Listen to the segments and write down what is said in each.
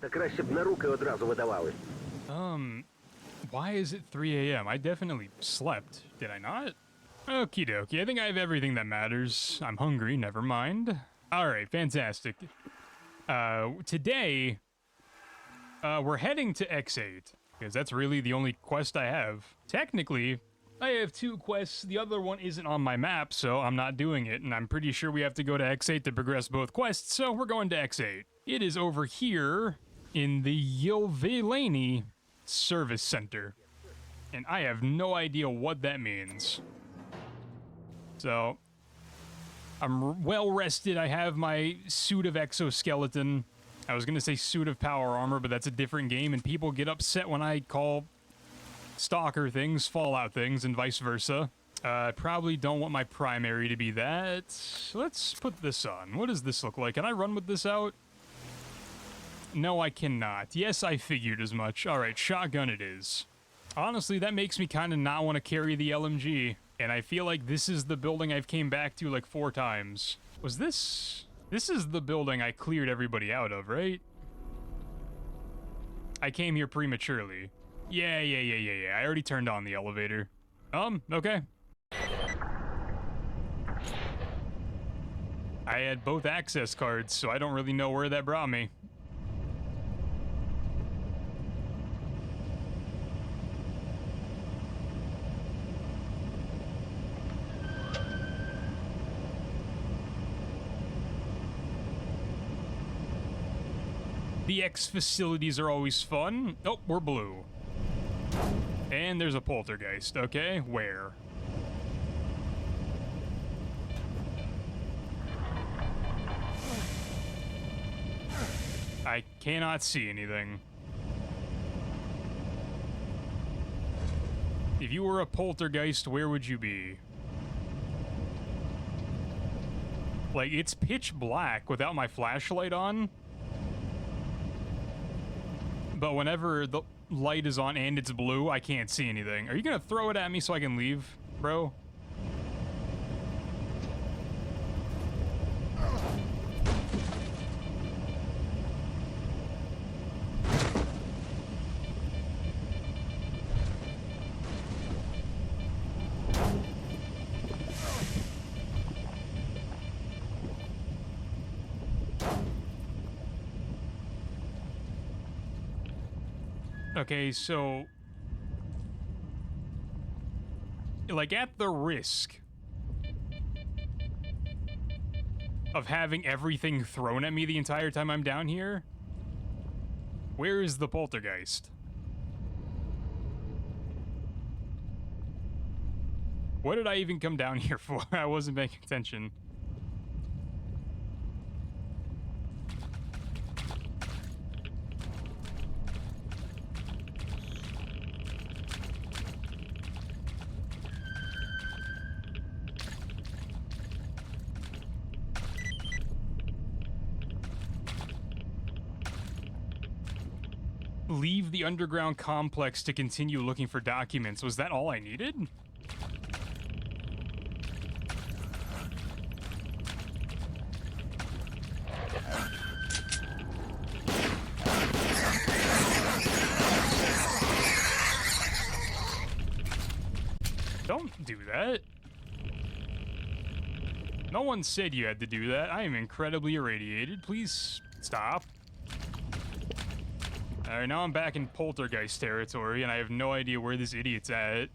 Та краще б на руки одразу видавали. Why is it 3 a.m.? I definitely slept. Did I not? Okie dokie. I think I have everything that matters. I'm hungry. Never mind. Alright, fantastic. Today, we're heading to X8. Because that's really the only quest I have. Technically, I have 2 quests. The other one isn't on my map, so I'm not doing it. And I'm pretty sure we have to go to X8 to progress both quests, so we're going to X8. It is over here in the Yilvelani Service Center. And I have no idea what that means. So, I'm well rested. I have my suit of exoskeleton. I was gonna say suit of power armor, but that's a different game, and people get upset when I call Stalker things Fallout things, and vice versa. I probably don't want my primary to be that. Let's put this on. What does this look like? Can I run with this out? No, I cannot. Yes, I figured as much. Alright, shotgun it is. Honestly, that makes me kind of not want to carry the LMG. And I feel like this is the building I've came back to like 4 times. Was this... This is the building I cleared everybody out of, right? I came here prematurely. Yeah. I already turned on the elevator. Okay. I had both access cards, so I don't really know where that brought me. The X facilities are always fun. Oh, we're blue. And there's a poltergeist. Okay, where? I cannot see anything. If you were a poltergeist, where would you be? Like, it's pitch black without my flashlight on. But whenever the light is on and it's blue, I can't see anything. Are you gonna throw it at me so I can leave, bro? Okay, so... like, at the risk of having everything thrown at me the entire time I'm down here, where is the poltergeist? What did I even come down here for? I wasn't paying attention. Leave the underground complex to continue looking for documents. Was that all I needed? Don't do that. No one said you had to do that. I am incredibly irradiated. Please stop. Alright, now I'm back in poltergeist territory, and I have no idea where this idiot's at.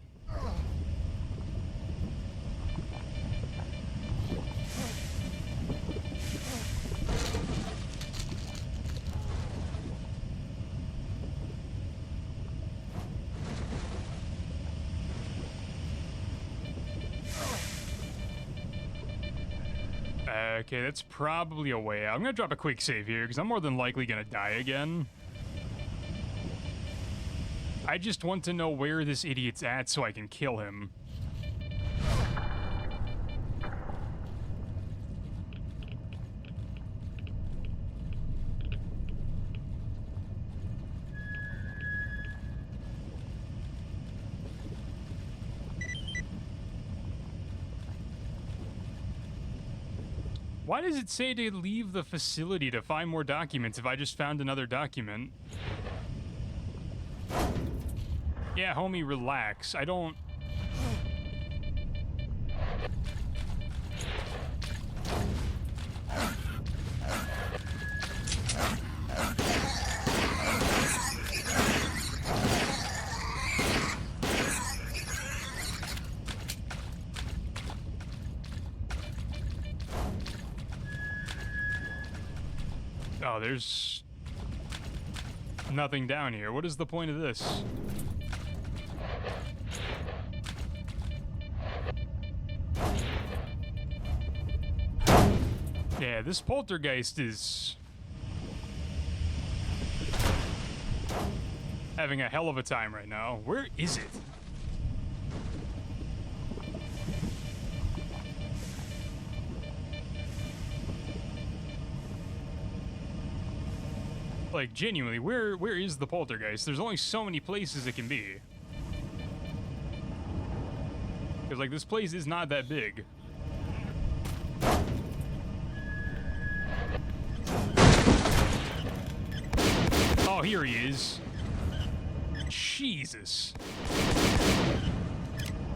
Okay, that's probably a way out. I'm gonna drop a quick save here, because I'm more than likely gonna die again. I just want to know where this idiot's at so I can kill him. Why does it say to leave the facility to find more documents if I just found another document? Yeah, homie, relax. I don't... Oh, there's nothing down here. What is the point of this? Yeah, this poltergeist is having a hell of a time right now. Where is it? Like, genuinely, where is the poltergeist? There's only so many places it can be. Because, like, this place is not that big. Oh, here he is. Jesus.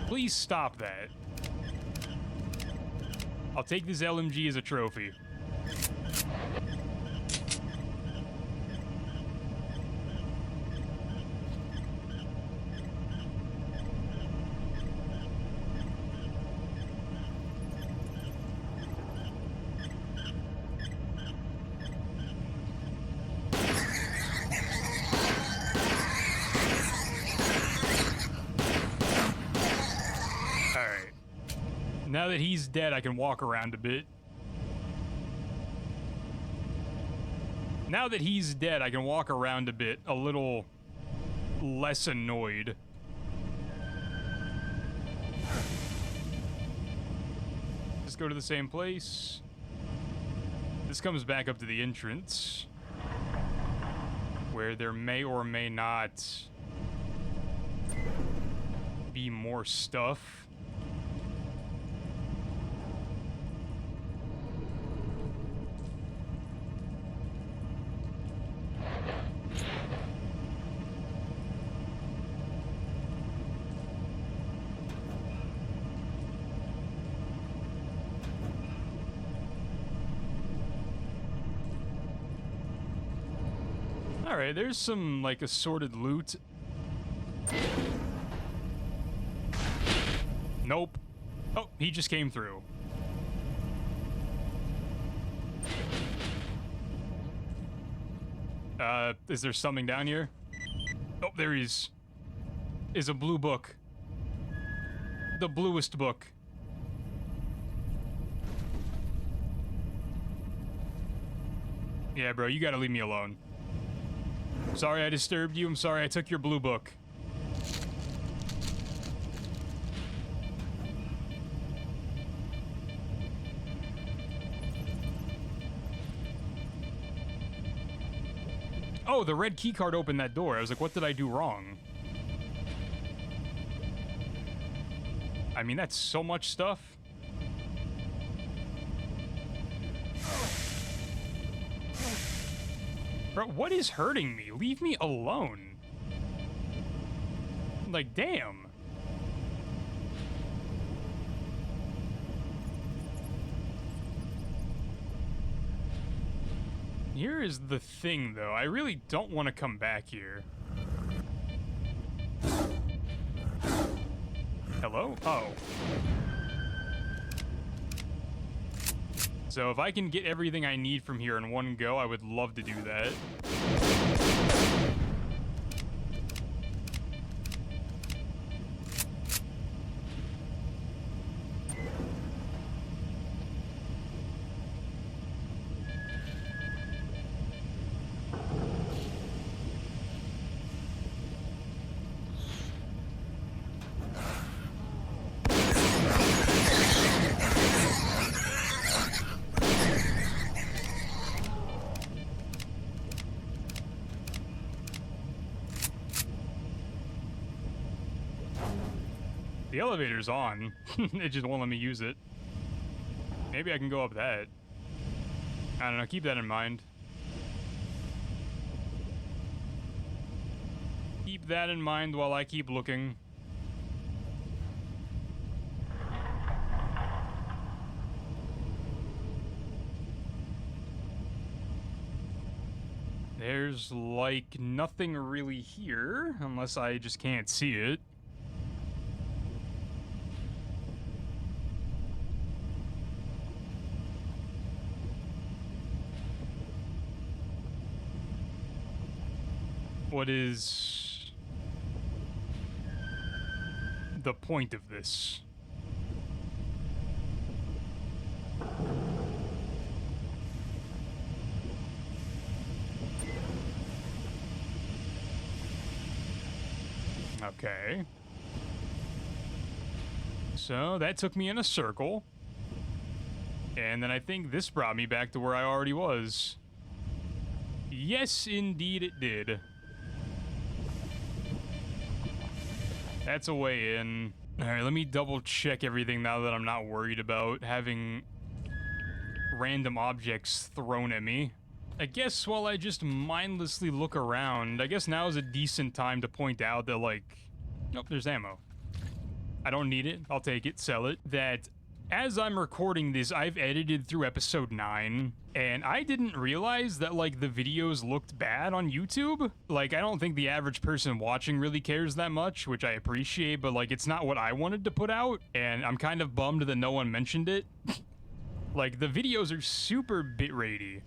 Please stop that. I'll take this LMG as a trophy. Now that he's dead, I can walk around a bit. Now that he's dead, I can walk around a bit, a little less annoyed. Just go to the same place. This comes back up to the entrance, where there may or may not be more stuff. Alright, there's some, like, assorted loot. Nope. Oh, he just came through. Is there something down here? Oh, there is a blue book. The bluest book. Yeah, bro, you gotta leave me alone. Sorry I disturbed you. I'm sorry I took your blue book. Oh, the red keycard opened that door. I was like, what did I do wrong? I mean, that's so much stuff. Bro, what is hurting me? Leave me alone. Like, damn. Here is the thing, though. I really don't want to come back here. Hello? Oh. So if I can get everything I need from here in one go, I would love to do that. The elevator's on. It just won't let me use it. Maybe I can go up that. I don't know, keep that in mind. Keep that in mind while I keep looking. There's, like, nothing really here, unless I just can't see it. What is the point of this? Okay. So that took me in a circle. And then I think this brought me back to where I already was. Yes, indeed it did. That's a way in. Alright, let me double check everything now that I'm not worried about having random objects thrown at me. I guess while I just mindlessly look around, I guess now is a decent time to point out that, like... Nope, there's ammo. I don't need it. I'll take it, sell it. That as I'm recording this, I've edited through episode 9, and I didn't realize that, like, the videos looked bad on YouTube. Like, I don't think the average person watching really cares that much, which I appreciate, but, like, it's not what I wanted to put out, and I'm kind of bummed that no one mentioned it. Like, the videos are super bitrate-y.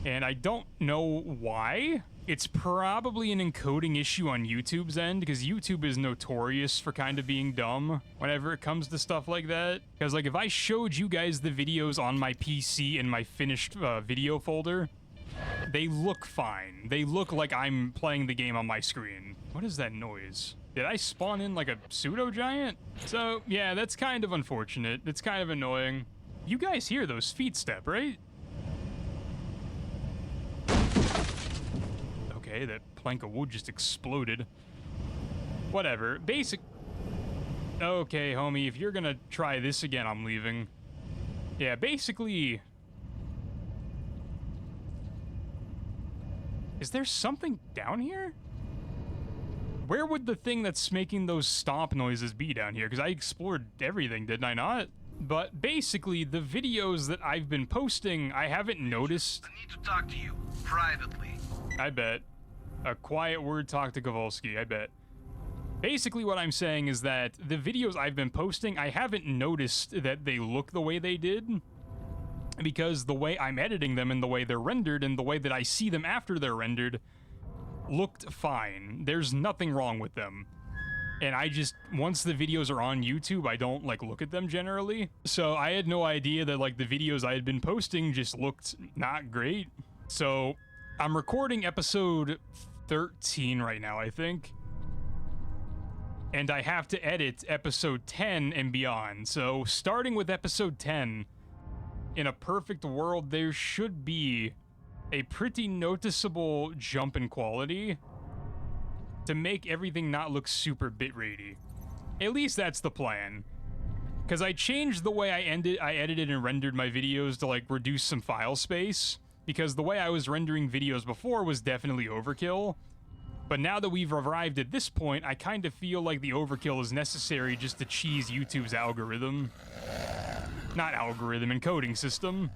And I don't know why. It's probably an encoding issue on YouTube's end, because YouTube is notorious for kind of being dumb whenever it comes to stuff like that. Because, like, if I showed you guys the videos on my PC in my finished video folder, they look fine. They look like I'm playing the game on my screen. What is that noise? Did I spawn in like a pseudo-giant? So, yeah, that's kind of unfortunate. It's kind of annoying. You guys hear those feet step, right? Okay, that plank of wood just exploded. Whatever. Basic... Okay, homie, if you're gonna try this again, I'm leaving. Yeah, basically... Is there something down here? Where would the thing that's making those stomp noises be down here? Because I explored everything, didn't I not? But basically, the videos that I've been posting, I haven't noticed... I need to talk to you, privately. I bet. A quiet word talk to Kowalski, I bet. Basically what I'm saying is that the videos I've been posting, I haven't noticed that they look the way they did. Because the way I'm editing them and the way they're rendered and the way that I see them after they're rendered looked fine. There's nothing wrong with them. And I just, once the videos are on YouTube, I don't, like, look at them generally. So I had no idea that, like, the videos I had been posting just looked not great. So I'm recording episode 13 right now, I think. And I have to edit episode 10 and beyond. So starting with episode 10, in a perfect world, there should be a pretty noticeable jump in quality to make everything not look super bitrate-y. At least that's the plan. Because I changed the way I edited and rendered my videos to, like, reduce some file space. Because the way I was rendering videos before was definitely overkill. But now that we've arrived at this point, I kind of feel like the overkill is necessary just to cheese YouTube's algorithm. Not algorithm, encoding system.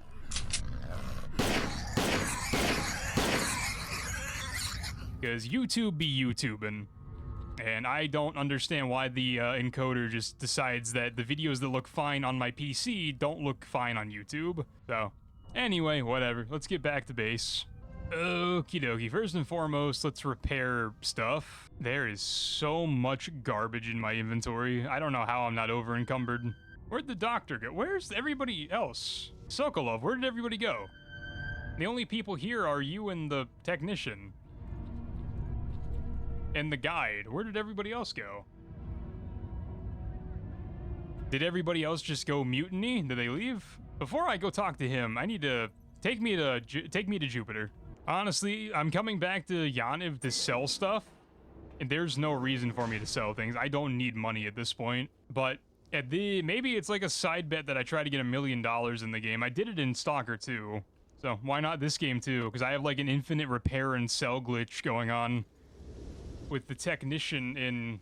Because YouTube be YouTubing. And I don't understand why the encoder just decides that the videos that look fine on my PC don't look fine on YouTube. So, anyway, whatever. Let's get back to base. Okie dokie. First and foremost, let's repair stuff. There is so much garbage in my inventory. I don't know how I'm not over encumbered. Where'd the doctor go? Where's everybody else? Sokolov, where did everybody go? The only people here are you and the technician. And the guide. Where did everybody else go? Did everybody else just go mutiny? Did they leave? Before I go talk to him, I need to take me to Jupiter. Honestly, I'm coming back to Yaniv to sell stuff, and there's no reason for me to sell things. I don't need money at this point. But maybe it's like a side bet that I try to get $1 million in the game. I did it in Stalker too. So why not this game too? Because I have like an infinite repair and sell glitch going on with the technician in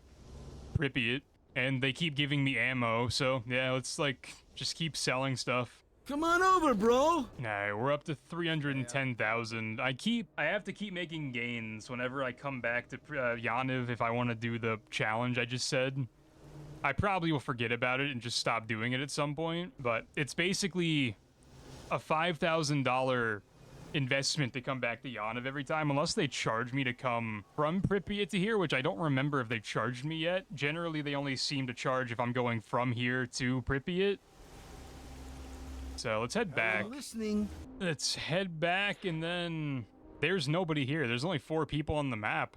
Pripyat, and they keep giving me ammo. So yeah, let's like just keep selling stuff. Come on over, bro. Nah, we're up to 310,000. I have to keep making gains whenever I come back to Yaniv if I want to do the challenge I just said. I probably will forget about it and just stop doing it at some point, but it's basically a $5,000 investment to come back to Yaniv every time, unless they charge me to come from Pripyat to here, which I don't remember if they charged me yet. Generally, they only seem to charge if I'm going from here to Pripyat. So let's head back. Listening. Let's head back, and then there's nobody here. There's only 4 people on the map.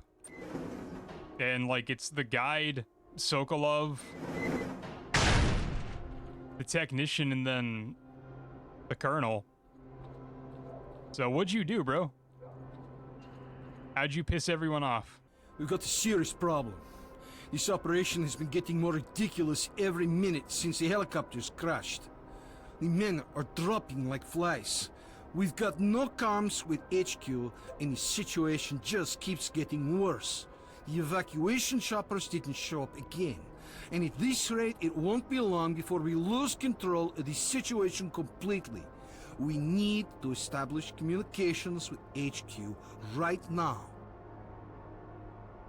And, like, it's the guide, Sokolov, the technician, and then the colonel. So what'd you do, bro? How'd you piss everyone off? We've got a serious problem. This operation has been getting more ridiculous every minute since the helicopters crashed. The men are dropping like flies. We've got no comms with HQ, and the situation just keeps getting worse. The evacuation choppers didn't show up again, and at this rate, it won't be long before we lose control of the situation completely. We need to establish communications with HQ right now.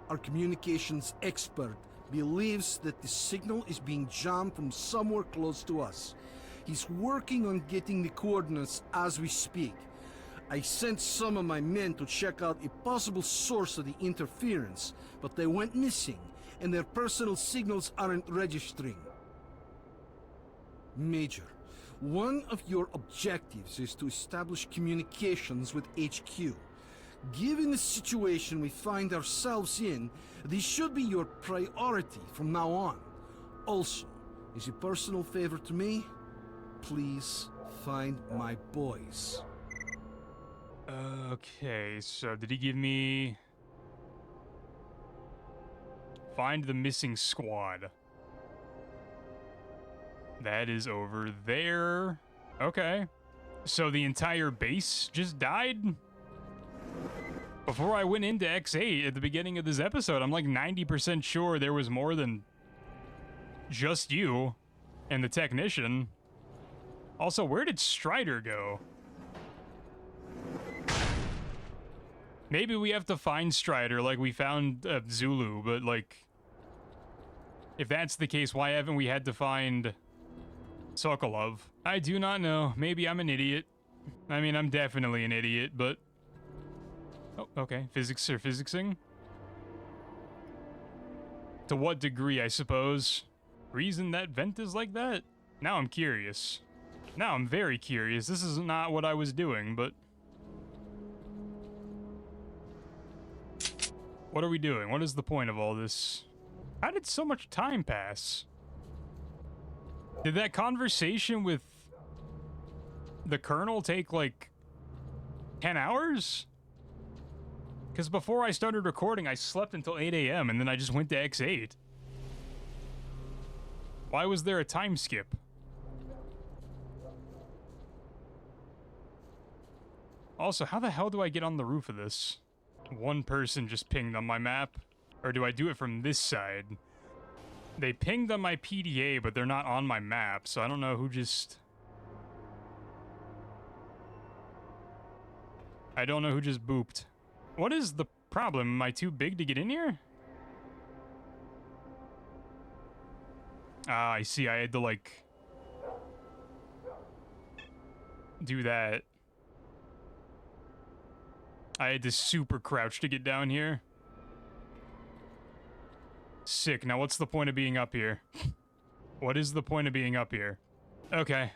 Our communications expert believes that the signal is being jammed from somewhere close to us. He's working on getting the coordinates as we speak. I sent some of my men to check out a possible source of the interference, but they went missing, and their personal signals aren't registering. Major, one of your objectives is to establish communications with HQ. Given the situation we find ourselves in, this should be your priority from now on. Also, as a personal favor to me, please find my boys. Okay, so did he give me... Find the missing squad. That is over there. Okay. So the entire base just died? Before I went into X8 at the beginning of this episode, I'm like 90% sure there was more than just you and the technician. Also, where did Strider go? Maybe we have to find Strider like we found Zulu, but like... If that's the case, why haven't we had to find Sokolov? I do not know. Maybe I'm an idiot. I mean, I'm definitely an idiot, but... Oh, okay. Physics or physicsing? To what degree, I suppose? Reason that vent is like that? Now I'm curious. Now I'm very curious. This is not what I was doing, but... What are we doing? What is the point of all this? How did so much time pass? Did that conversation with the colonel take like 10 hours? Because before I started recording, I slept until 8 a.m. and then I just went to X8. Why was there a time skip? Also, how the hell do I get on the roof of this? One person just pinged on my map. Or do I do it from this side? They pinged on my PDA, but they're not on my map, so I don't know who just... I don't know who just booped. What is the problem? Am I too big to get in here? Ah, I see. I had to, like... do that. I had to super crouch to get down here. Sick. Now what's the point of being up here? What is the point of being up here? Okay.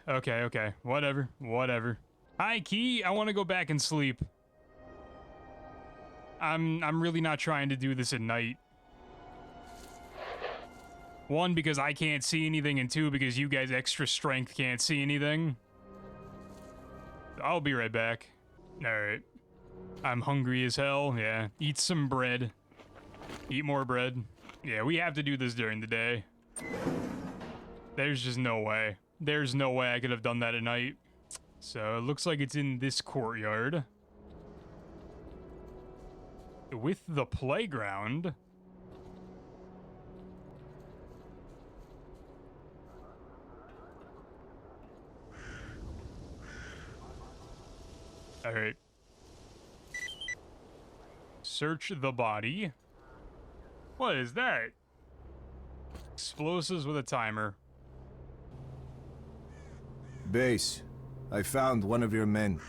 Whatever. Hi, Key. I want to go back and sleep. I'm really not trying to do this at night. One, because I can't see anything, and two, because you guys extra strength can't see anything. I'll be right back. Alright. I'm hungry as hell. Yeah. Eat some bread. Eat more bread. Yeah, we have to do this during the day. There's just no way. There's no way I could have done that at night. So it looks like it's in this courtyard. With the playground. Alright. Search the body. What is that? Explosives with a timer. Base, I found one of your men.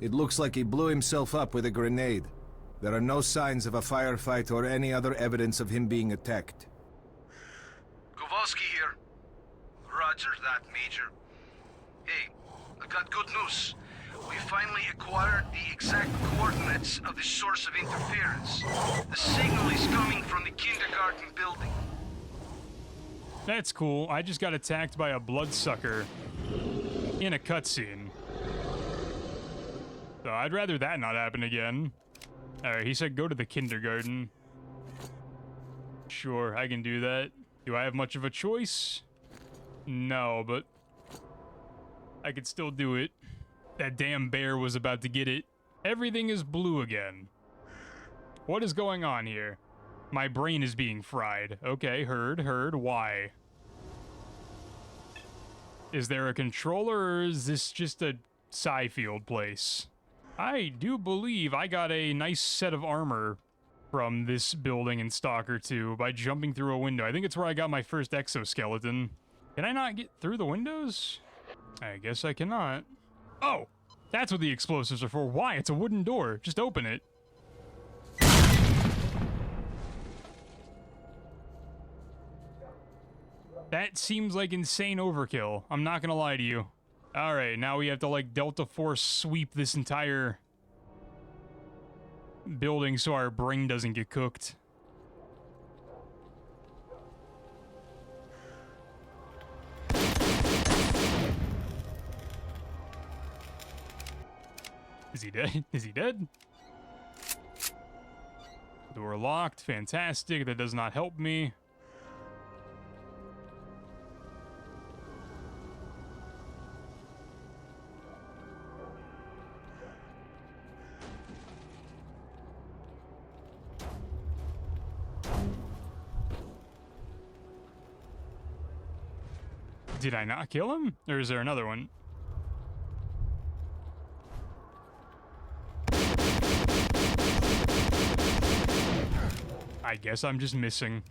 It looks like he blew himself up with a grenade. There are no signs of a firefight or any other evidence of him being attacked. Kowalski here. Roger that, Major. Hey, I got good news. We finally acquired the exact coordinates of the source of interference. The signal is coming from the kindergarten building. That's cool. I just got attacked by a bloodsucker in a cutscene. So I'd rather that not happen again. Alright, he said go to the kindergarten. Sure, I can do that. Do I have much of a choice? No, but I could still do it. That damn bear was about to get it. Everything is blue again. What is going on here? My brain is being fried. Okay, heard. Why? Is there a controller, or is this just a Sci-Field place? I do believe I got a nice set of armor from this building in Stalker 2 by jumping through a window. I think it's where I got my first exoskeleton. Can I not get through the windows? I guess I cannot. Oh! That's what the explosives are for. Why? It's a wooden door. Just open it. That seems like insane overkill. I'm not gonna lie to you. Alright, now we have to, like, Delta Force sweep this entire building so our brain doesn't get cooked. Is he dead? Is he dead? Door locked. Fantastic. That does not help me. Did I not kill him? Or is there another one? I guess I'm just missing.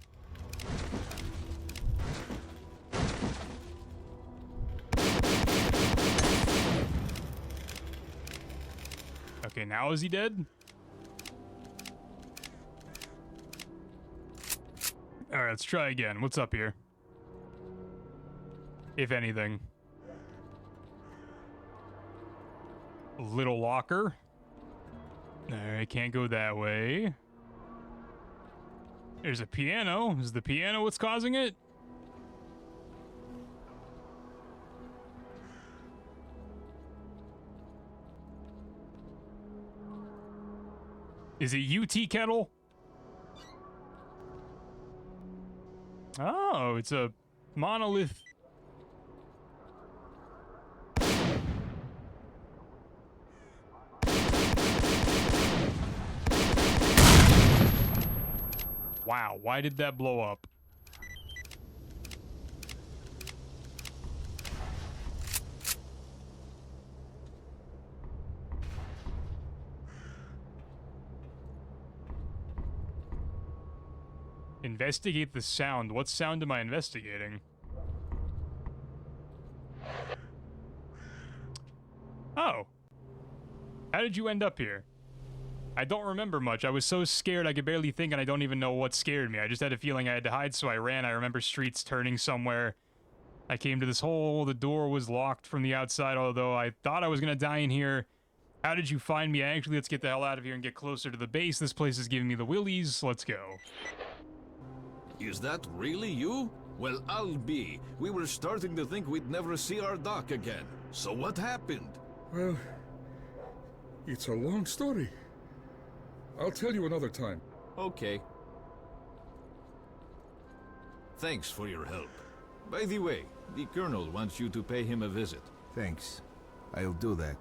Okay, now is he dead? Alright, let's try again. What's up here? If anything. Little locker. Alright, can't go that way. There's a piano. Is the piano what's causing it? Is it UT kettle? Oh, it's a monolith. Wow, why did that blow up? Investigate the sound. What sound am I investigating? Oh. How did you end up here? I don't remember much. I was so scared I could barely think, and I don't even know what scared me. I just had a feeling I had to hide, so I ran. I remember streets turning somewhere. I came to this hole. The door was locked from the outside, although I thought I was going to die in here. How did you find me? Actually, let's get the hell out of here and get closer to the base. This place is giving me the willies. Let's go. Is that really you? Well, I'll be. We were starting to think we'd never see our doc again. So what happened? Well, it's a long story. I'll tell you another time. Okay. Thanks for your help. By the way, the Colonel wants you to pay him a visit. Thanks. I'll do that.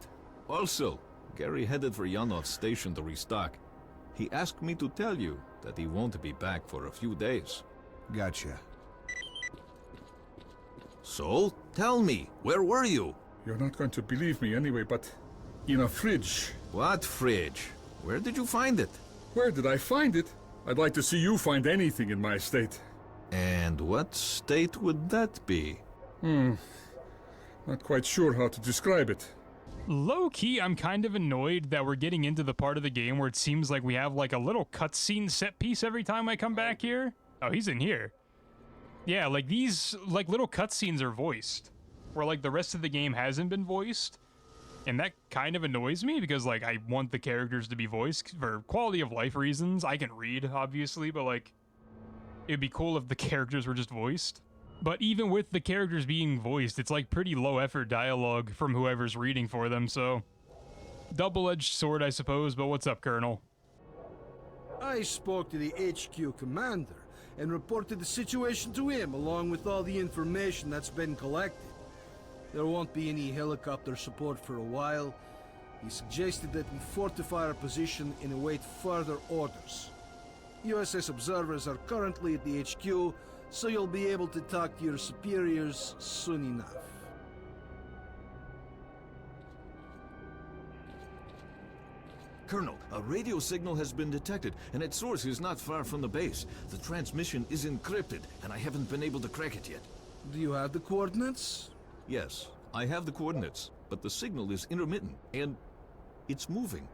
Also, Gary headed for Yanov's station to restock. He asked me to tell you that he won't be back for a few days. Gotcha. So, tell me, where were you? You're not going to believe me anyway, but in a fridge. What fridge? Where did you find it? Where did I find it? I'd like to see you find anything in my estate. And what state would that be? Not quite sure how to describe it. Low-key, I'm kind of annoyed that we're getting into the part of the game where it seems like we have like a little cutscene set piece every time I come back here. Oh, he's in here. Yeah, like these like little cutscenes are voiced, where like the rest of the game hasn't been voiced. And that kind of annoys me because like I want the characters to be voiced for quality of life reasons. I can read, obviously, but like it'd be cool if the characters were just voiced. But even with the characters being voiced, it's like pretty low effort dialogue from whoever's reading for them, so double-edged sword, I suppose. But what's up, Colonel? I spoke to the HQ commander and reported the situation to him along with all the information that's been collected. There won't be any helicopter support for a while. He suggested that we fortify our position and await further orders. USS observers are currently at the HQ, so you'll be able to talk to your superiors soon enough. Colonel, a radio signal has been detected, and its source is not far from the base. The transmission is encrypted, and I haven't been able to crack it yet. Do you have the coordinates? Yes, I have the coordinates, but the signal is intermittent, and it's moving.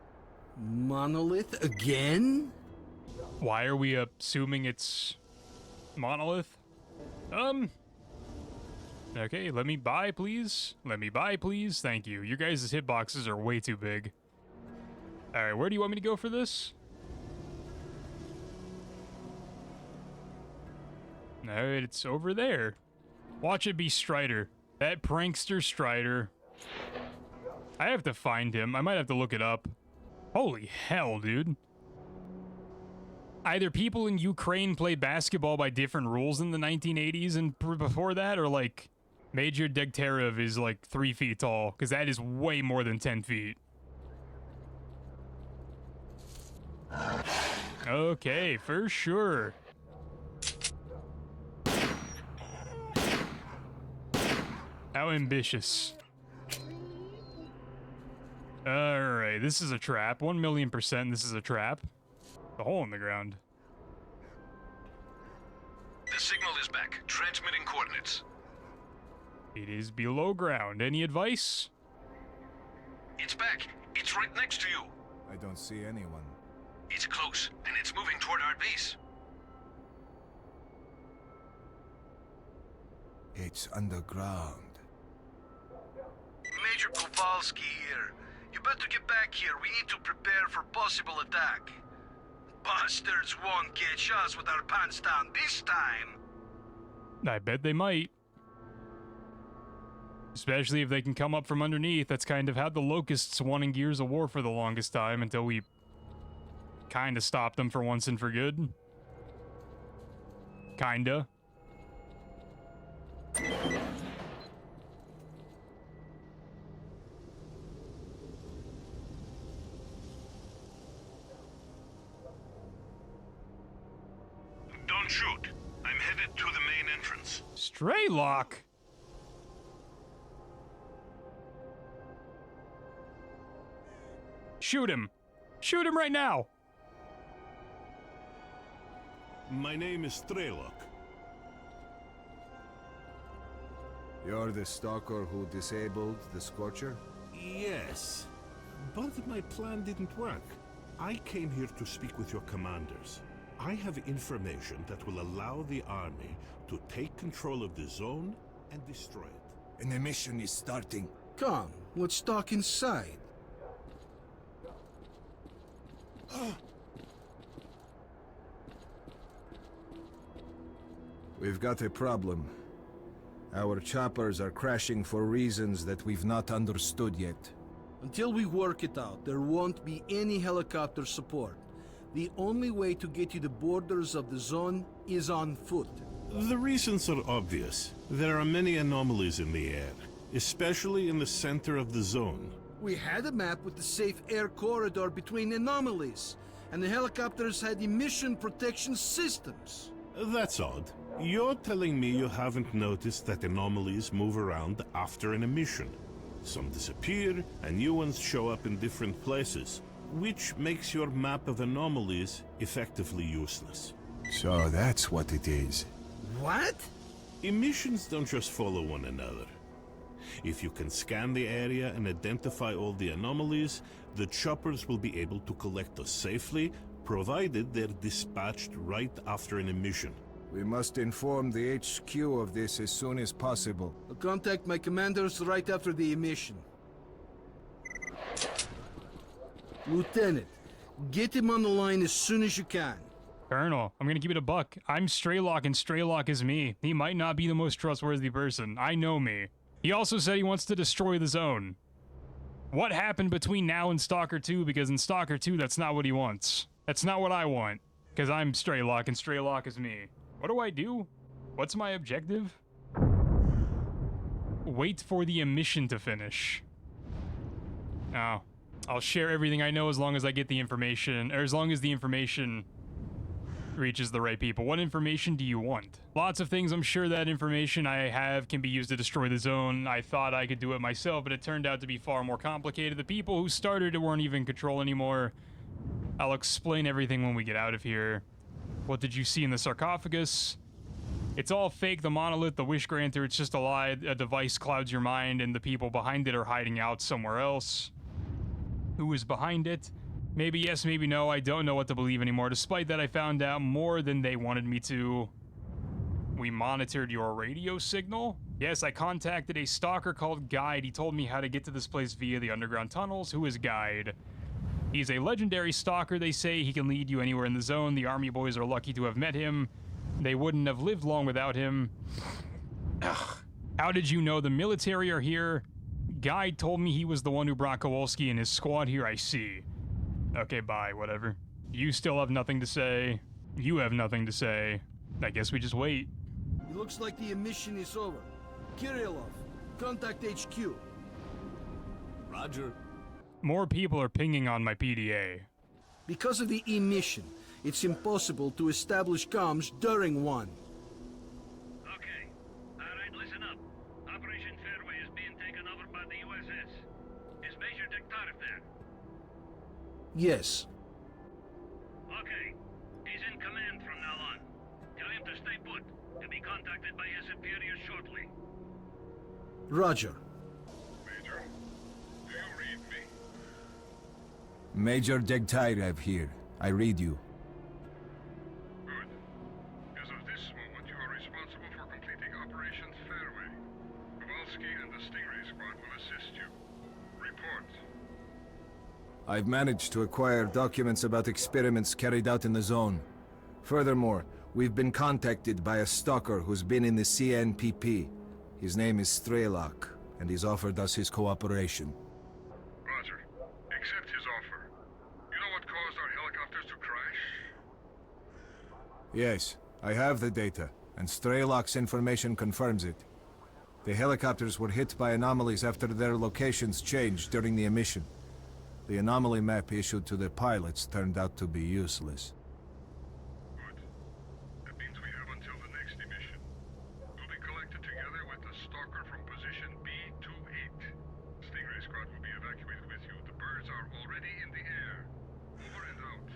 Monolith again? Why are we assuming it's Monolith? Okay, let me buy, please. Let me buy, please. Thank you. Your guys' hitboxes are way too big. Alright, where do you want me to go for this? Alright, it's over there. Watch it be Strider. That prankster Strider. I have to find him. I might have to look it up. Holy hell, dude. Either people in Ukraine play basketball by different rules in the 1980s and before that, or like Major Degtyarev is like 3 feet tall, because that is way more than 10 feet. Okay, for sure. How ambitious. Alright, this is a trap. 1,000,000% this is a trap. A hole in the ground. The signal is back. Transmitting coordinates. It is below ground. Any advice? It's back. It's right next to you. I don't see anyone. It's close, and it's moving toward our base. It's underground. Major Kowalski here. You better get back here. We need to prepare for possible attack. Bastards won't catch us with our pants down this time. I bet they might. Especially if they can come up from underneath. That's kind of how the Locusts won in Gears of War for the longest time, until we kind of stopped them for once and for good. Kinda. Don't shoot. I'm headed to the main entrance. Straylock. Shoot him. Shoot him right now. My name is Strelok. You're the stalker who disabled the Scorcher? Yes, but my plan didn't work. I came here to speak with your commanders. I have information that will allow the army to take control of the zone and destroy it. And the mission is starting. Come, let's talk inside. We've got a problem. Our choppers are crashing for reasons that we've not understood yet. Until we work it out, there won't be any helicopter support. The only way to get to the borders of the zone is on foot. The reasons are obvious. There are many anomalies in the air. especially in the center of the zone. We had a map with the safe air corridor between anomalies, and the helicopters had emission protection systems. That's odd. You're telling me you haven't noticed that anomalies move around after an emission. Some disappear, and new ones show up in different places, which makes your map of anomalies effectively useless. So that's what it is. What? Emissions don't just follow one another. If you can scan the area and identify all the anomalies, the choppers will be able to collect us safely, provided they're dispatched right after an emission. We must inform the HQ of this as soon as possible. I'll contact my commanders right after the emission. Lieutenant, get him on the line as soon as you can. Colonel, I'm gonna keep it a buck. I'm Straylock, and Straylock is me. He might not be the most trustworthy person. I know me. He also said he wants to destroy the zone. What happened between now and Stalker 2? Because in Stalker 2, that's not what he wants. That's not what I want. Because I'm Straylock, and Straylock is me. What do I do? What's my objective? Wait for the emission to finish. Oh. I'll share everything I know as long as I get the information, or as long as the information reaches the right people. What information do you want? Lots of things. I'm sure that information I have can be used to destroy the zone. I thought I could do it myself, but it turned out to be far more complicated. The people who started it weren't even in control anymore. I'll explain everything when we get out of here. What did you see in the sarcophagus? It's all fake. The monolith, the wish granter, it's just a lie. A device clouds your mind, and the people behind it are hiding out somewhere else. Who is behind it? Maybe yes, maybe no. I don't know what to believe anymore. Despite that, I found out more than they wanted me to. We monitored your radio signal. Yes, I contacted a stalker called Guide. He told me how to get to this place via the underground tunnels. Who is Guide? He's a legendary stalker. They say he can lead you anywhere in the zone. The army boys are lucky to have met him. They wouldn't have lived long without him. Ugh. How did you know the military are here? Guide told me he was the one who brought Kowalski and his squad here. I see. Okay, bye, whatever. You still have nothing to say. You have nothing to say. I guess we just wait. It looks like the emission is over. Kirillov, contact HQ. Roger. More people are pinging on my PDA. Because of the emission, it's impossible to establish comms during one. Okay. Alright, listen up. Operation Fairway is being taken over by the USS. Is Major Dektarov there? Yes. Okay. He's in command from now on. Tell him to stay put, to be contacted by his superiors shortly. Roger. Major, do you read me? Major Degtyarev here. I read you. Good. As of this moment, you are responsible for completing Operation Fairway. Kowalski and the Stingray squad will assist you. Report. I've managed to acquire documents about experiments carried out in the zone. Furthermore, we've been contacted by a stalker who's been in the CNPP. His name is Strelok, and he's offered us his cooperation. Roger. Accept his offer. You know what caused our helicopters to crash? Yes, I have the data, and Strelok's information confirms it. The helicopters were hit by anomalies after their locations changed during the emission. The anomaly map issued to the pilots turned out to be useless. Good. That means we have until the next emission. We'll be collected together with the stalker from position B28. Stingray squad will be evacuated with you. The birds are already in the air. Over and out.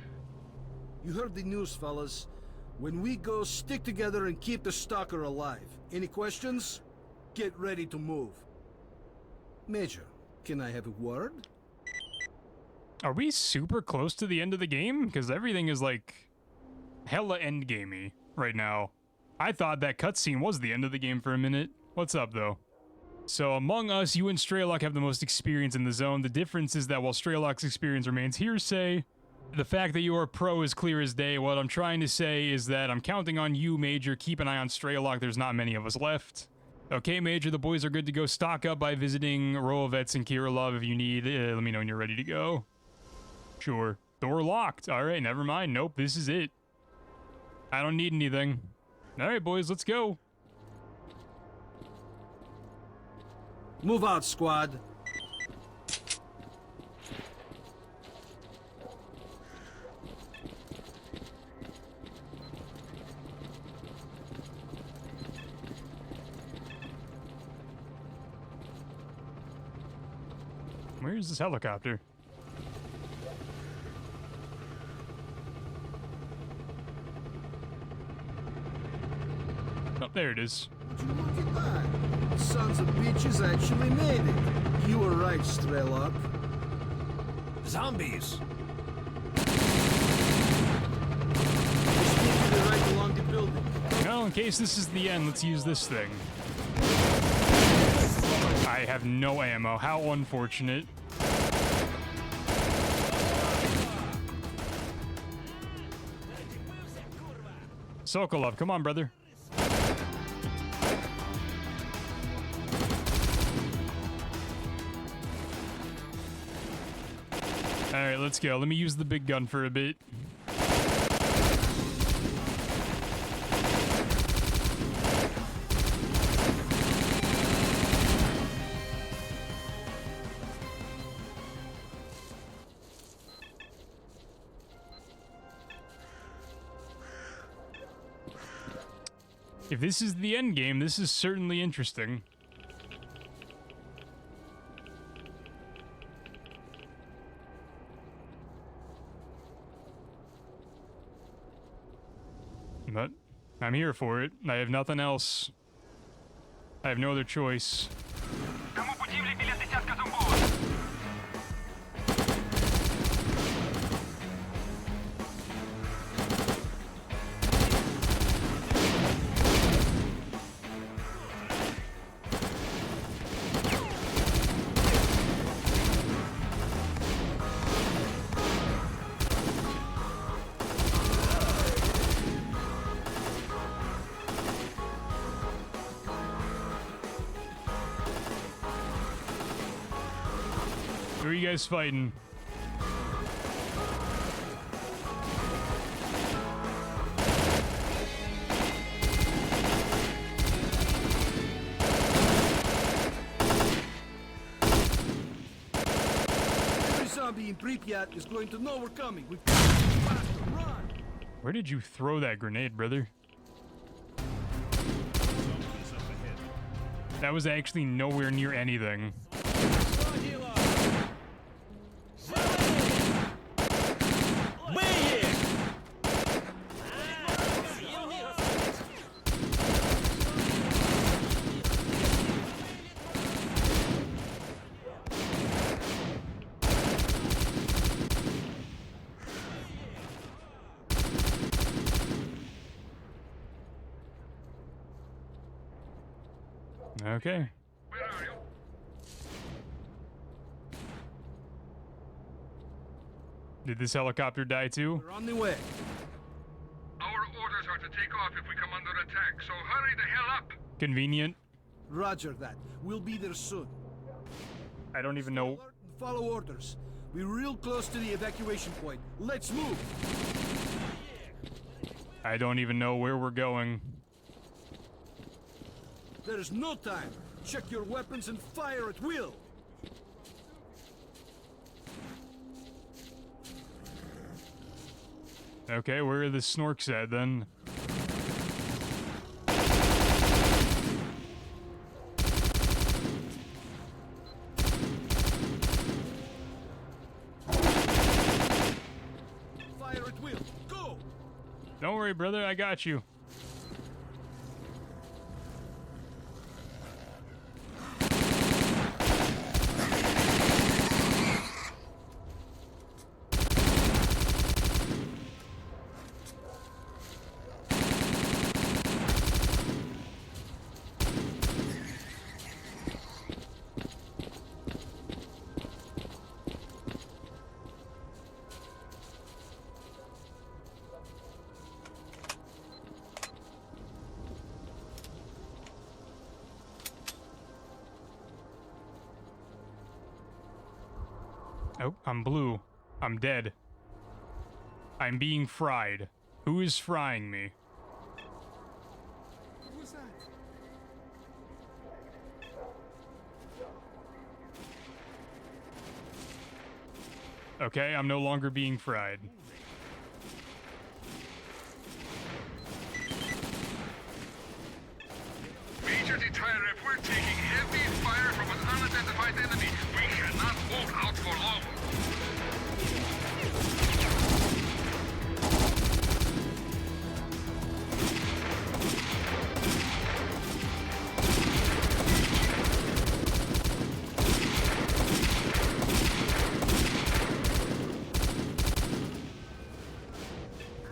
You heard the news, fellas. When we go, stick together and keep the stalker alive. Any questions? Get ready to move. Major, can I have a word? Are we super close to the end of the game? Because everything is like hella endgamey right now. I thought that cutscene was the end of the game for a minute. What's up, though? So among us, you and Strelok have the most experience in the zone. The difference is that while Strelok's experience remains hearsay, the fact that you are pro is clear as day. What I'm trying to say is that I'm counting on you, Major. Keep an eye on Strelok. There's not many of us left. Okay, Major, the boys are good to go. Stock up by visiting Rolovets and Kirillov if you need. Let me know when you're ready to go. Sure. Door locked. Alright, never mind. Nope, this is it. I don't need anything. Alright, boys, let's go. Move out, squad. Where is this helicopter? Oh, there it is. Would you look at that? The sons of bitches actually made it. You were right, Strelok. Zombies! Just need you right along the building. Well, in case this is the end, let's use this thing. I have no ammo. How unfortunate. Sokolov, come on, brother. Alright, let's go. Let me use the big gun for a bit. If this is the end game, this is certainly interesting. But I'm here for it. I have nothing else. I have no other choice. Who are you guys fighting? Every zombie in Pripyat is going to know we're coming. We've got to be faster. Run! Where did you throw that grenade, brother? That was actually nowhere near anything. Okay. Where are you? Did this helicopter die too? We're on the way. Our orders are to take off if we come under attack, so hurry the hell up! Convenient. Roger that. We'll be there soon. I don't even know. Alert and follow orders. We're real close to the evacuation point. Let's move. I don't even know where we're going. There's no time. Check your weapons and fire at will. Okay, where are the snorks at then? Fire at will. Go! Don't worry, brother, I got you. Oh, I'm blue. I'm dead. I'm being fried. Who is frying me? What was that? Okay, I'm no longer being fried. Major Detairev, we're taking heavy fire from an unidentified enemy. We cannot hold out for long.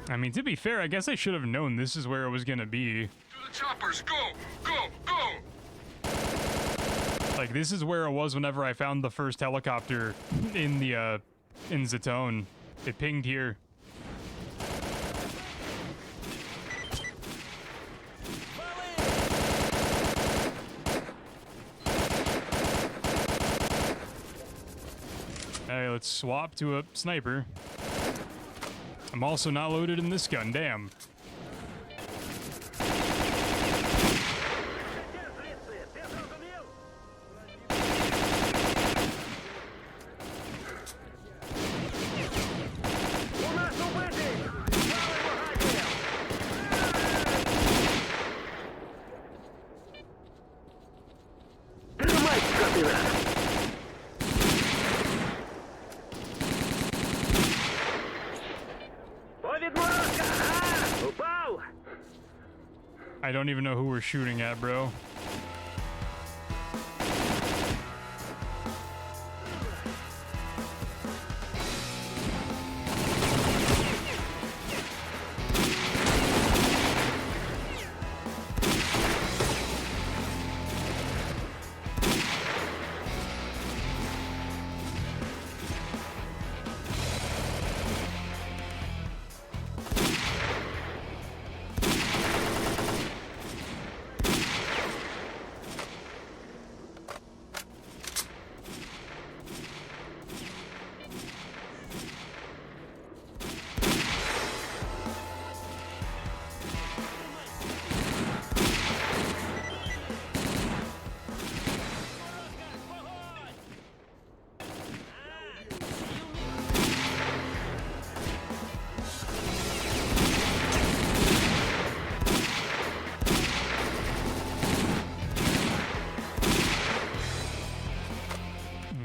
I mean, to be fair, I guess I should have known this is where it was gonna be. To the choppers, go! Go! Go! Like, this is where it was whenever I found the first helicopter in the, in Zatone. It pinged here. Hey, let's swap to a sniper. I'm also not loaded in this gun, damn. I don't even know who we're shooting at, bro.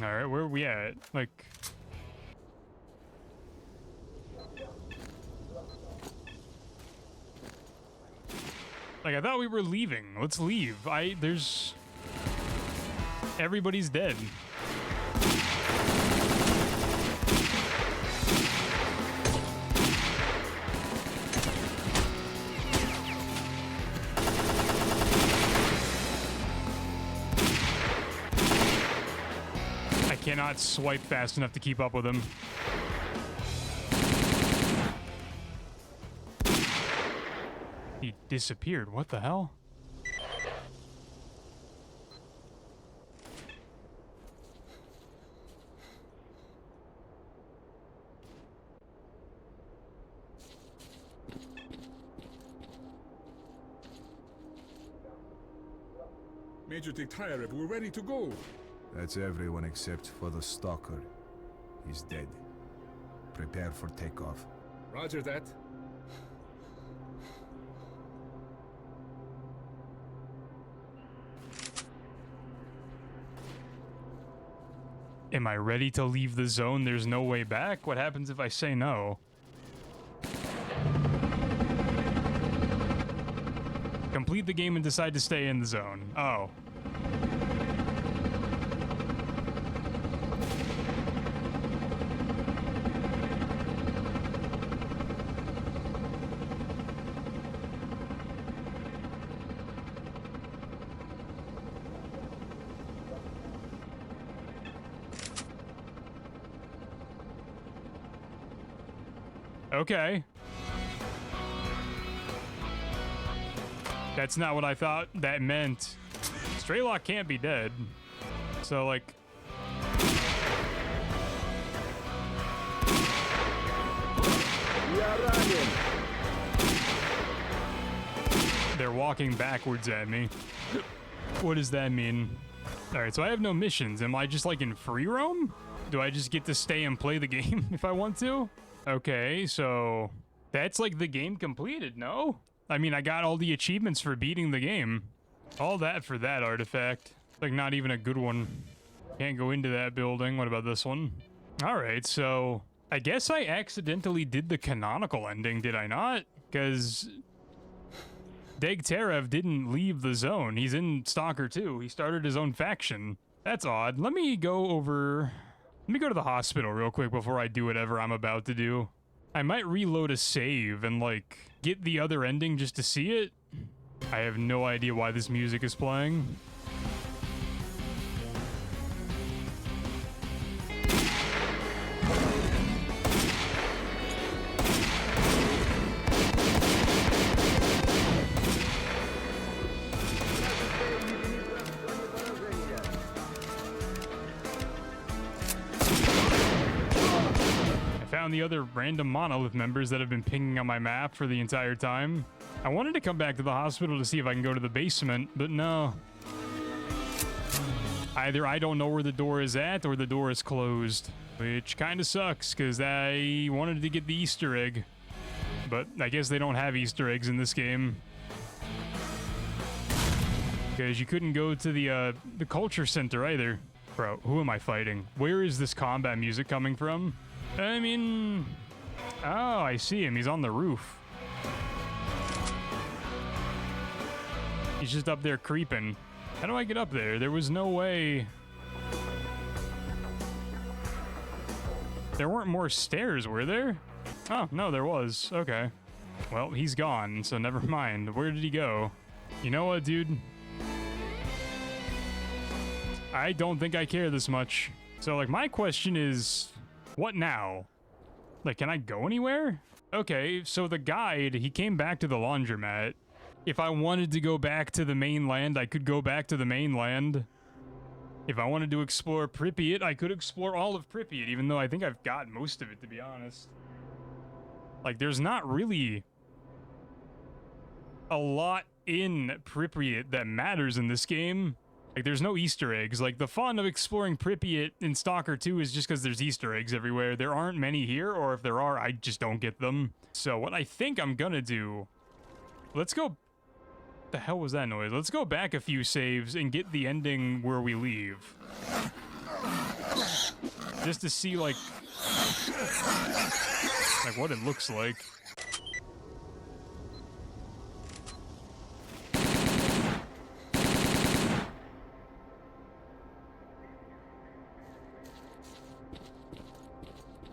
Alright, where are we at? Like... I thought we were leaving. Let's leave. There's... Everybody's dead. I cannot swipe fast enough to keep up with him. He disappeared. What the hell? Major Detairev, we're ready to go. That's everyone except for the stalker. He's dead. Prepare for takeoff. Roger that. Am I ready to leave the zone? There's no way back? What happens if I say no? Complete the game and decide to stay in the zone. Oh. Okay. That's not what I thought that meant. Straylock can't be dead. So, like... They're walking backwards at me. What does that mean? Alright, so I have no missions. Am I just, like, in free roam? Do I just get to stay and play the game if I want to? Okay, so that's like the game completed, no? I mean, I got all the achievements for beating the game. All that for that artifact. Like, not even a good one. Can't go into that building. What about this one? Alright, so I guess I accidentally did the canonical ending, did I not? Because Degterev didn't leave the zone. He's in Stalker 2. He started his own faction. That's odd. Let me go to the hospital real quick before I do whatever I'm about to do. I might reload a save and, like, get the other ending just to see it. I have no idea why this music is playing. The other random monolith members that have been pinging on my map for the entire time. I wanted to come back to the hospital to see if I can go to the basement, but no. Either I don't know where the door is at or the door is closed, which kind of sucks because I wanted to get the Easter egg, but I guess they don't have Easter eggs in this game because you couldn't go to the culture center either. Bro, who am I fighting? Where is this combat music coming from? I mean... Oh, I see him. He's on the roof. He's just up there creeping. How do I get up there? There was no way... There weren't more stairs, were there? Oh, no, there was. Okay. Well, he's gone, so never mind. Where did he go? You know what, dude? I don't think I care this much. So, like, my question is... What now? Like, can I go anywhere? Okay, so the guide, he came back to the laundromat. If I wanted to go back to the mainland, I could go back to the mainland. If I wanted to explore Pripyat, I could explore all of Pripyat, even though I think I've got most of it, to be honest. Like, there's not really a lot in Pripyat that matters in this game. Like, there's no Easter eggs. Like, the fun of exploring Pripyat in Stalker 2 is just because there's Easter eggs everywhere. There aren't many here, or if there are, I just don't get them. So what I think I'm gonna do... Let's go... The hell was that noise? Let's go back a few saves and get the ending where we leave. Just to see, like what it looks like.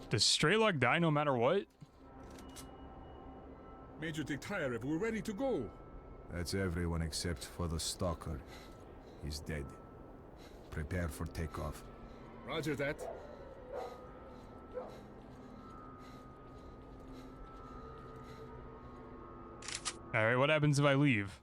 Does Strelok die no matter what? Major Degterev, we're ready to go. That's everyone except for the Stalker. He's dead. Prepare for takeoff. Roger that. Alright, what happens if I leave?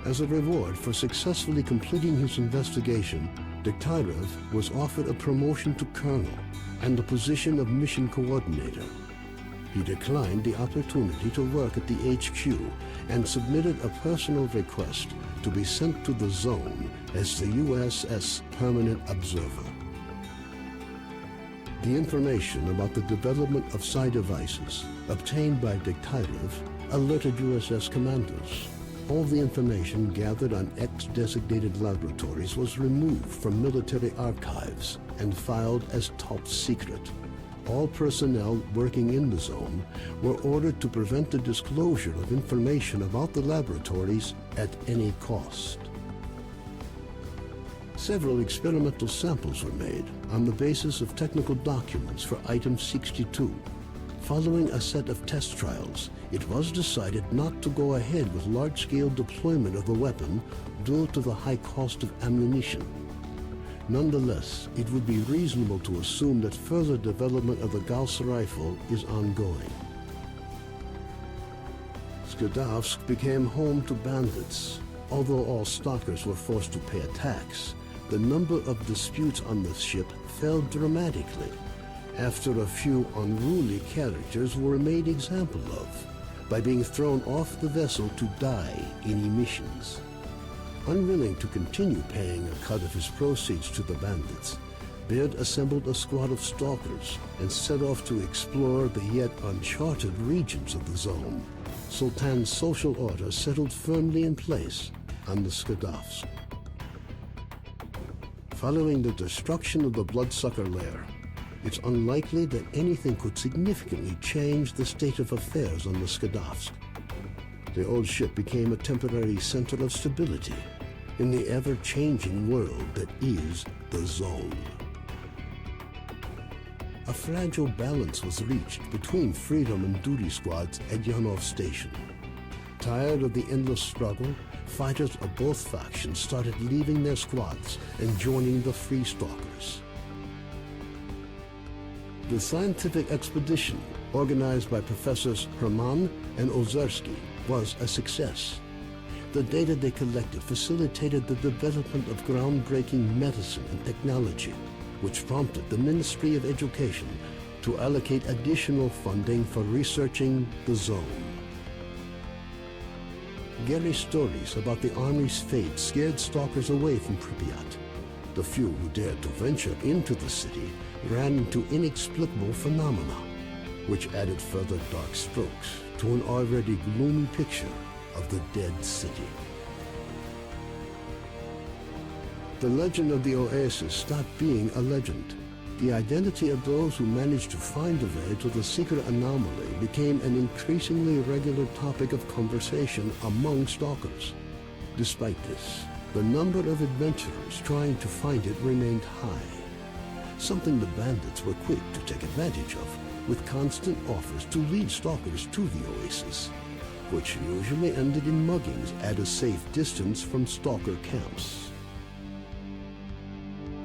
As a reward for successfully completing his investigation, Degterev was offered a promotion to colonel and the position of mission coordinator. He declined the opportunity to work at the HQ and submitted a personal request to be sent to the zone as the USS Permanent Observer. The information about the development of psi devices obtained by Degterev alerted USS commanders. All the information gathered on X-designated laboratories was removed from military archives and filed as top secret. All personnel working in the zone were ordered to prevent the disclosure of information about the laboratories at any cost. Several experimental samples were made on the basis of technical documents for Item 62. Following a set of test trials, it was decided not to go ahead with large-scale deployment of the weapon due to the high cost of ammunition. Nonetheless, it would be reasonable to assume that further development of the Gauss rifle is ongoing. Skadovsk became home to bandits. Although all stalkers were forced to pay a tax, the number of disputes on the ship fell dramatically after a few unruly characters were made example of by being thrown off the vessel to die in emissions. Unwilling to continue paying a cut of his proceeds to the bandits, Beard assembled a squad of stalkers and set off to explore the yet uncharted regions of the zone. Sultan's social order settled firmly in place on the Skadovsk. Following the destruction of the Bloodsucker lair, it's unlikely that anything could significantly change the state of affairs on the Skadovsk. The old ship became a temporary center of stability in the ever-changing world that is the Zone. A fragile balance was reached between freedom and duty squads at Yanov Station. Tired of the endless struggle, fighters of both factions started leaving their squads and joining the Free Stalkers. The scientific expedition, organized by Professors Herman and Ozersky, was a success. The data they collected facilitated the development of groundbreaking medicine and technology, which prompted the Ministry of Education to allocate additional funding for researching the zone. Gary's stories about the Army's fate scared stalkers away from Pripyat. The few who dared to venture into the city ran into inexplicable phenomena, which added further dark strokes to an already gloomy picture of the dead city. The legend of the Oasis stopped being a legend. The identity of those who managed to find a way to the secret anomaly became an increasingly regular topic of conversation among stalkers. Despite this, the number of adventurers trying to find it remained high, something the bandits were quick to take advantage of, with constant offers to lead stalkers to the Oasis, which usually ended in muggings at a safe distance from stalker camps.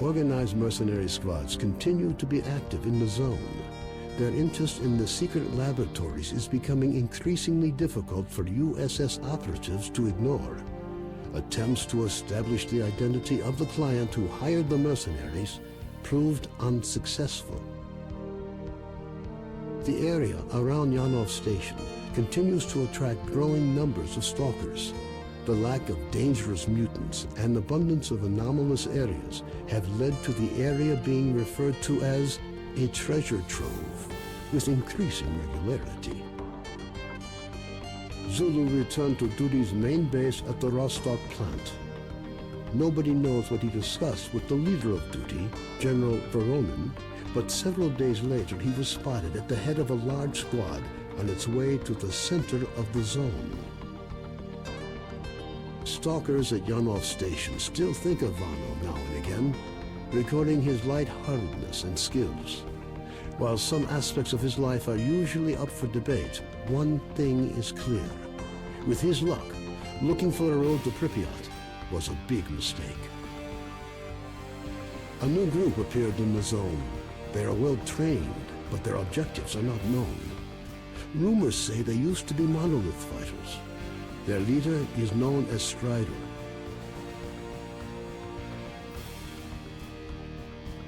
Organized mercenary squads continue to be active in the zone. Their interest in the secret laboratories is becoming increasingly difficult for USS operatives to ignore. Attempts to establish the identity of the client who hired the mercenaries proved unsuccessful. The area around Yanov Station continues to attract growing numbers of stalkers. The lack of dangerous mutants and abundance of anomalous areas have led to the area being referred to as a treasure trove with increasing regularity. Zulu returned to Duty's main base at the Rostock plant. Nobody knows what he discussed with the leader of Duty, General Voronin, but several days later he was spotted at the head of a large squad on its way to the center of the zone. Stalkers at Yanov Station still think of Vano now and again, recording his lightheartedness and skills. While some aspects of his life are usually up for debate, one thing is clear. With his luck, looking for a road to Pripyat was a big mistake. A new group appeared in the zone. They are well trained, but their objectives are not known. Rumors say they used to be monolith fighters. Their leader is known as Strider.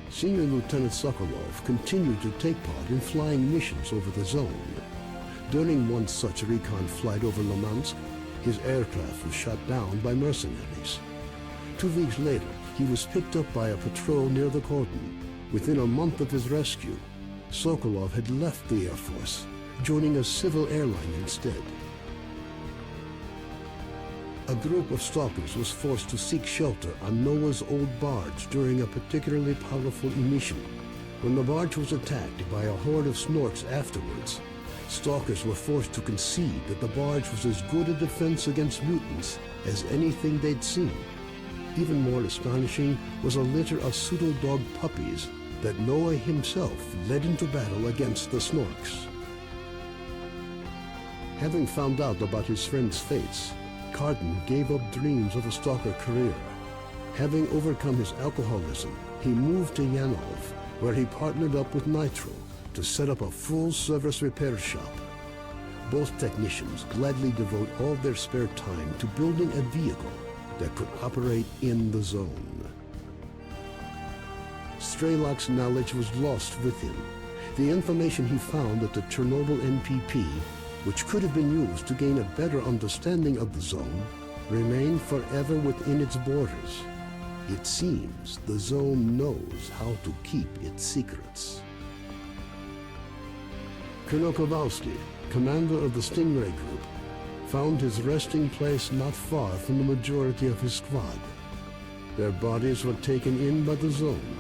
Senior Lieutenant Sokolov continued to take part in flying missions over the zone. During one such recon flight over Limansk, his aircraft was shot down by mercenaries. 2 weeks later, he was picked up by a patrol near the cordon. Within a month of his rescue, Sokolov had left the Air Force, joining a civil airline instead. A group of stalkers was forced to seek shelter on Noah's old barge during a particularly powerful emission. When the barge was attacked by a horde of snorks afterwards, stalkers were forced to concede that the barge was as good a defense against mutants as anything they'd seen. Even more astonishing was a litter of pseudo-dog puppies that Noah himself led into battle against the snorks. Having found out about his friend's fates, Cardin gave up dreams of a stalker career. Having overcome his alcoholism, he moved to Yanov, where he partnered up with Nitro to set up a full-service repair shop. Both technicians gladly devote all their spare time to building a vehicle that could operate in the zone. Strelok's knowledge was lost with him. The information he found at the Chernobyl NPP, which could have been used to gain a better understanding of the zone, remained forever within its borders. It seems the zone knows how to keep its secrets. Colonel Kowalski, commander of the Stingray Group, found his resting place not far from the majority of his squad. Their bodies were taken in by the zone,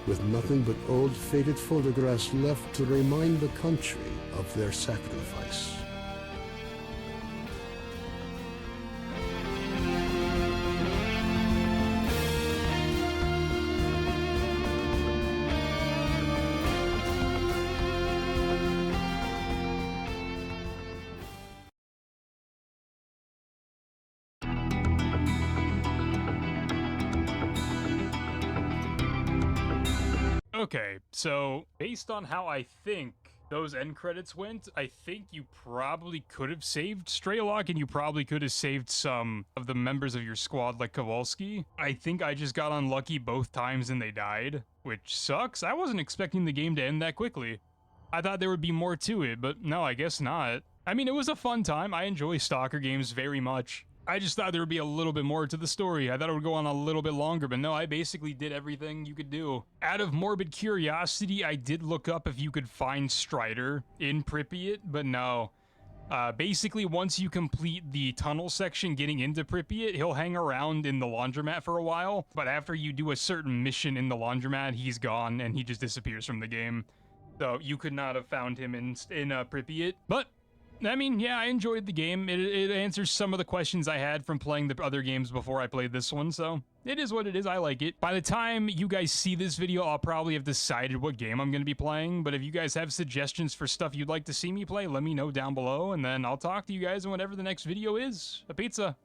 with nothing but old faded photographs left to remind the country of their sacrifice. Okay, so based on how I think those end credits went, I think you probably could have saved Strelok and you probably could have saved some of the members of your squad like Kowalski. I think I just got unlucky both times and they died, which sucks. I wasn't expecting the game to end that quickly. I thought there would be more to it, but no, I guess not. I mean, it was a fun time. I enjoy Stalker games very much. I just thought there would be a little bit more to the story. I thought it would go on a little bit longer, but no, I basically did everything you could do. Out of morbid curiosity, I did look up if you could find Strider in Pripyat, but no. Basically, once you complete the tunnel section getting into Pripyat, he'll hang around in the laundromat for a while, but after you do a certain mission in the laundromat, he's gone and he just disappears from the game. So you could not have found him in Pripyat, but I mean, yeah, I enjoyed the game. It answers some of the questions I had from playing the other games before I played this one, so it is what it is. I like it. By the time you guys see this video, I'll probably have decided what game I'm going to be playing, but if you guys have suggestions for stuff you'd like to see me play, let me know down below, and then I'll talk to you guys in whatever the next video is. A pizza.